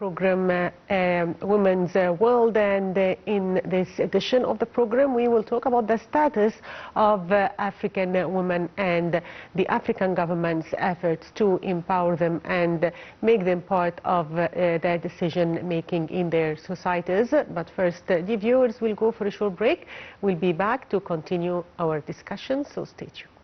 program Women's World, and in this edition of the program we will talk about the status of African women and the African government's efforts to empower them and make them part of their decision making in their societies. But first, the viewers will go for a short break. We'll be back to continue our discussion, so stay tuned.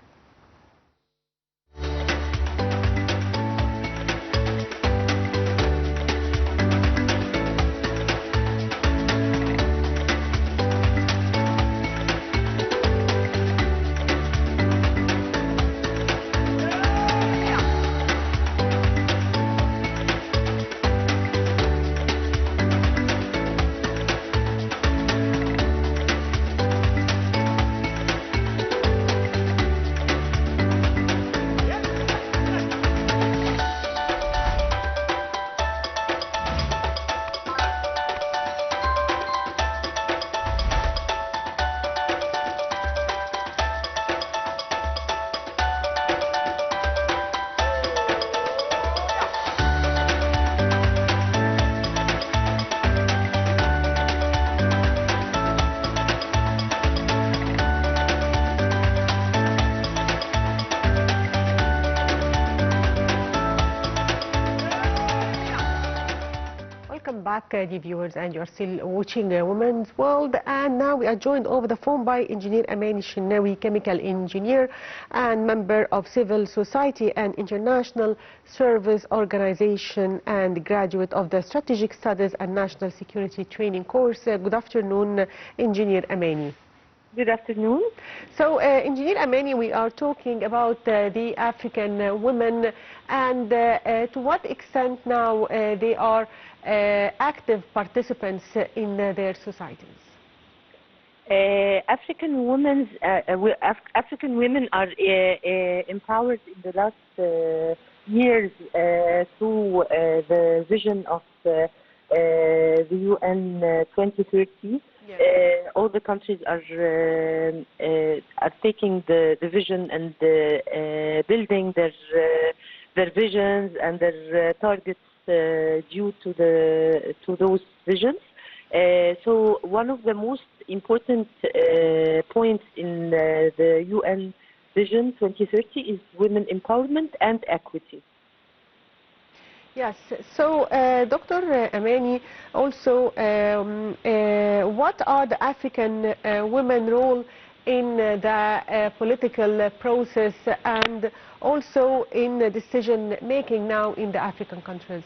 Back, dear viewers, and you're still watching Women's World, and now we are joined over the phone by Engineer Amany Shenawy, chemical engineer and member of civil society and international service organization and graduate of the Strategic Studies and National Security Training course. Good afternoon, Engineer Amany. Good afternoon. So, Engineer Amany, we are talking about the African women and to what extent now they are active participants in their societies. African women are empowered in the last years through the vision of the UN 2030. Yeah. All the countries are taking the vision and building their visions and their targets due to those visions. So one of the most important points in the UN Vision 2030 is women empowerment and equity. Yes. So, Dr. Amany, also, what are the African women role in the political process and also in decision making now in the African countries?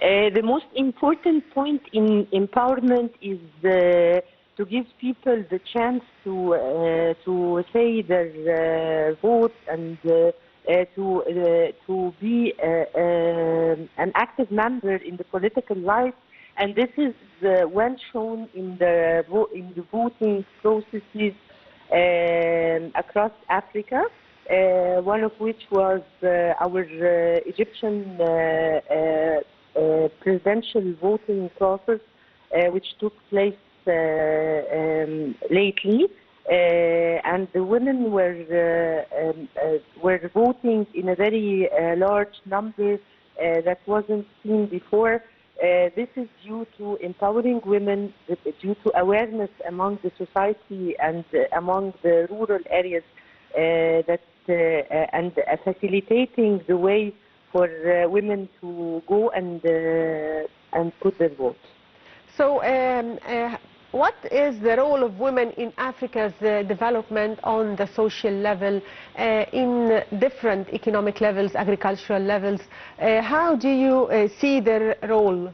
The most important point in empowerment is to give people the chance to say their vote and to be an active member in the political life, and this is well shown in the voting processes across Africa. One of which was our Egyptian presidential voting process, which took place lately. And the women were voting in a very large number that wasn't seen before. This is due to empowering women, due to awareness among the society and among the rural areas, and facilitating the way for women to go and put their vote. So, what is the role of women in Africa's development on the social level, in different economic levels, agricultural levels? How do you see their role?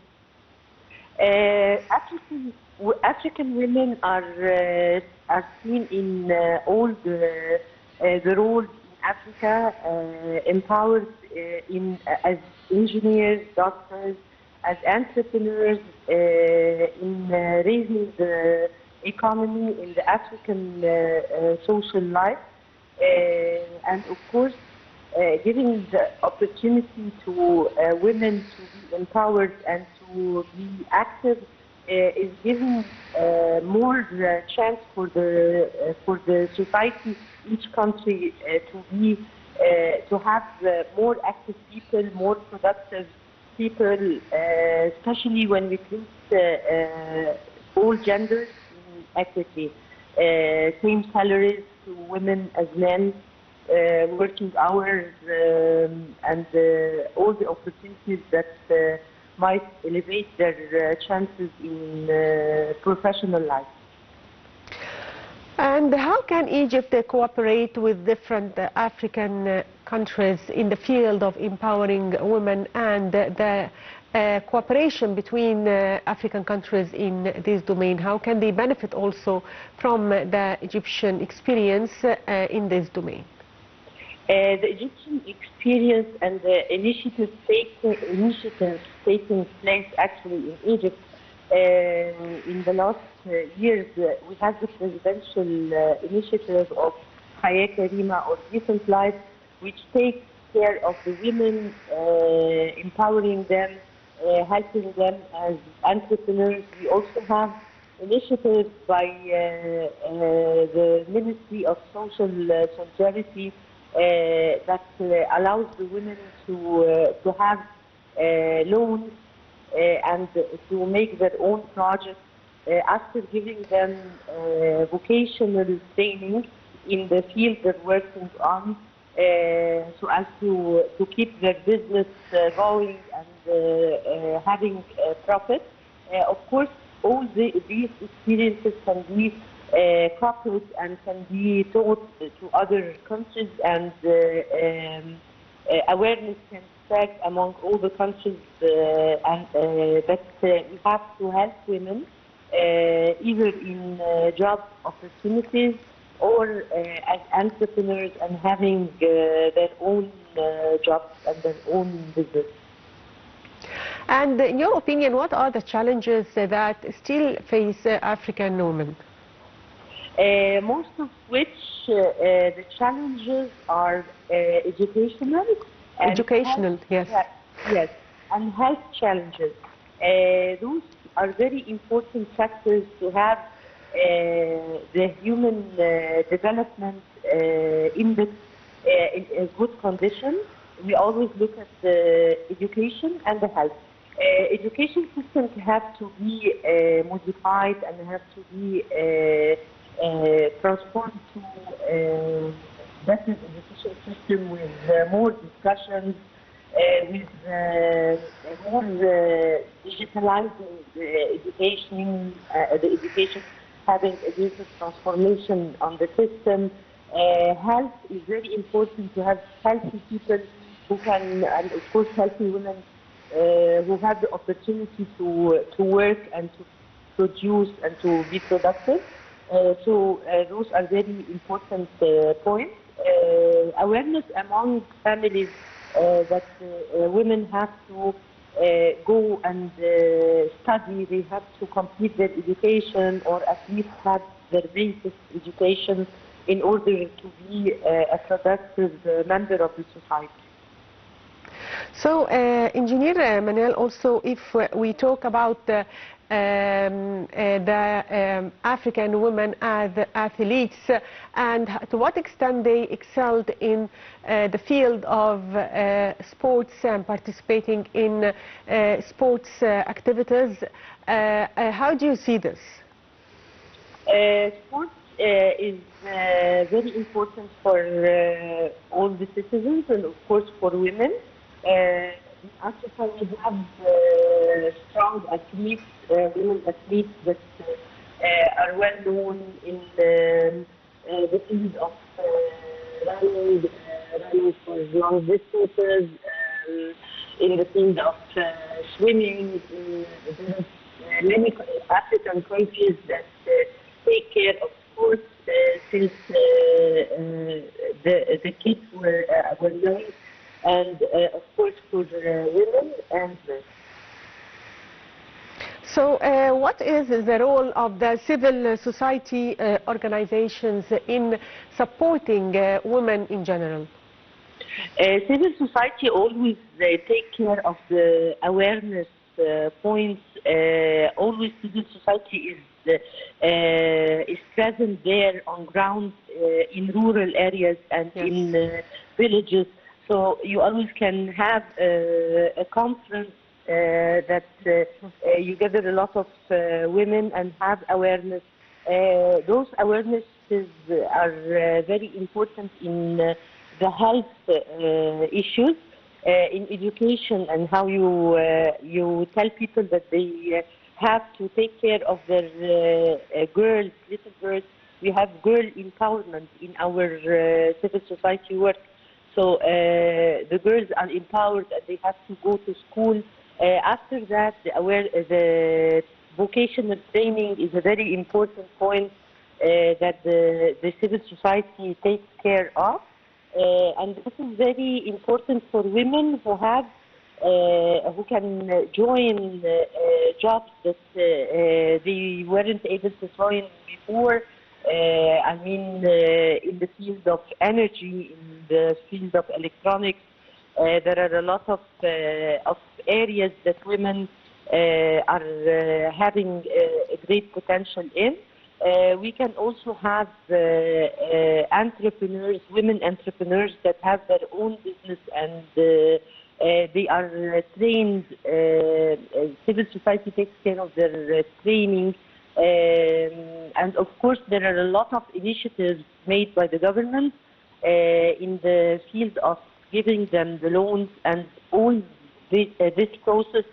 African women are seen in all the roles in Africa, empowered as engineers, doctors, as entrepreneurs, in raising the economy in the African social life, and of course giving the opportunity to women to be empowered and to be active is giving more chance for the society, each country to have more active people, more productive people, especially when we treat all genders in equity, same salaries to women as men, working hours, and all the opportunities that might elevate their chances in professional life. And how can Egypt cooperate with different African countries in the field of empowering women, and the cooperation between African countries in this domain? How can they benefit also from the Egyptian experience in this domain? The Egyptian experience and the initiatives taking place actually in Egypt in the last years, we have the presidential initiative of Hayat Karima, or Decent Life, which takes care of the women, empowering them, helping them as entrepreneurs. We also have initiatives by the Ministry of Social Solidarity that allows the women to have loans and to make their own projects after giving them vocational training in the field they're working on, so as to keep their business going and having profit. Of course, all these experiences can be copied and can be taught to other countries, and awareness can spread among all the countries, and that we have to help women either in job opportunities or as entrepreneurs and having their own jobs and their own business. And in your opinion, what are the challenges that still face African women? Most of which the challenges are educational. Educational, health, yes. Yes, and health challenges. Those are very important factors to have the human development index in a good condition. We always look at the education and the health. Education systems have to be modified and have to be transformed to better education system with more discussions, with more digitalizing education, the education having a digital transformation on the system. Health is very important to have healthy people who can, and of course healthy women who have the opportunity to work and to produce and to be productive. So those are very important points. Awareness among families that women have to go and study, they have to complete their education or at least have their basic education in order to be a productive member of the society. So, Engineer Manuel, also if we talk about the African women as athletes, and to what extent they excelled in the field of sports and participating in sports activities, how do you see this? Sports is very important for all the citizens and of course for women. In Africa we have strong athletes, women athletes that are well known in the field of running for long distances, in the field of swimming. There are many African countries that take care of sports since the kids were young, and of course for women and men. So what is the role of the civil society organizations in supporting women in general? Civil society always take care of the awareness points. Always civil society is present there on ground in rural areas and yes. in villages. So you always can have a conference that you gather a lot of women and have awareness. Those awarenesses are very important in the health issues, in education, and how you tell people that they have to take care of their girls, little girls. We have girl empowerment in our civil society work. So the girls are empowered and they have to go to school. After that, the vocational training is a very important point that the civil society takes care of. And this is very important for women who have who can join jobs that they weren't able to join before. I mean, in the field of energy, in the field of electronics, there are a lot of areas that women are having a great potential in. We can also have entrepreneurs, women entrepreneurs that have their own business, and they are trained. Civil society takes care of their training. And of course, there are a lot of initiatives made by the government in the field of giving them the loans, and all this process,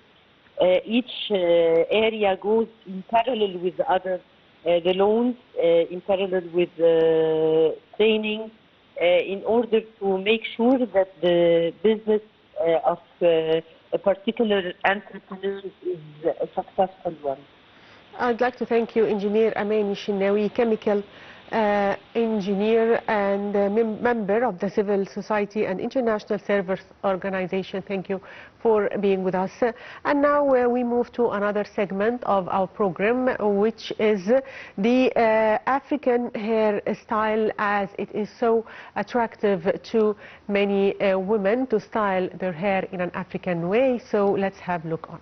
each area goes in parallel with the other. The loans in parallel with the training, in order to make sure that the business of a particular entrepreneur is a successful one. I'd like to thank you, Engineer Amany Shenawy, chemical engineer and member of the Civil Society and International Service Organization. Thank you for being with us. And now we move to another segment of our program, which is the African hairstyle, as it is so attractive to many women to style their hair in an African way. So let's have a look on.